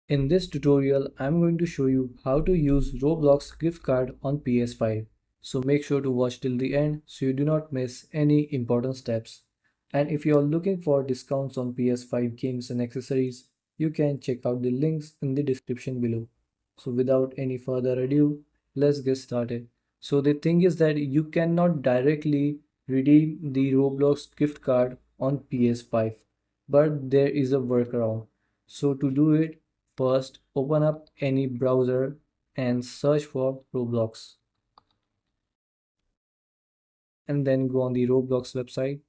In this tutorial, I'm going to show you how to use Roblox gift card on PS5. So make sure to watch till the end so you do not miss any important steps. And if you are looking for discounts on PS5 games and accessories, you can check out the links in the description below. So without any further ado, let's get started. So the thing is that you cannot directly redeem the Roblox gift card on PS5, but there is a workaround. So to do it, first, open up any browser and search for Roblox, and then go on the Roblox website.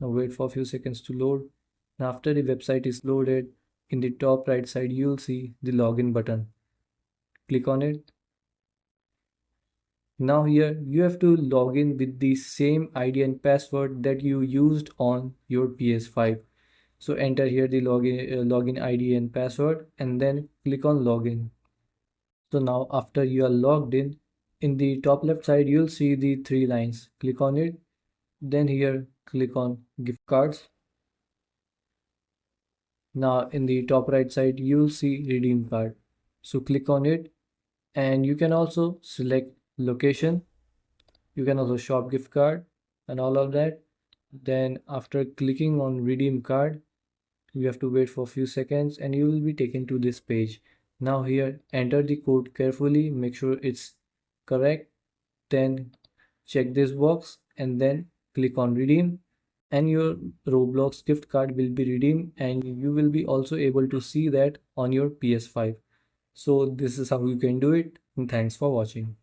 Now wait for a few seconds to load. And after the website is loaded, in the top right side you'll see the login button. Click on it. Now here you have to log in with the same ID and password that you used on your PS5. So enter here the login ID and password and then click on login. So now after you are logged in the top left side, you'll see the three lines. Click on it. Then here, click on gift cards. Now in the top right side, you'll see redeem card. So click on it and you can also select location. You can also shop gift card and all of that. Then after clicking on redeem card, you have to wait for a few seconds and you will be taken to this page. Now here, enter the code carefully, make sure it's correct. Then check this box and then click on redeem and your Roblox gift card will be redeemed and you will be also able to see that on your PS5. So this is how you can do it, and thanks for watching.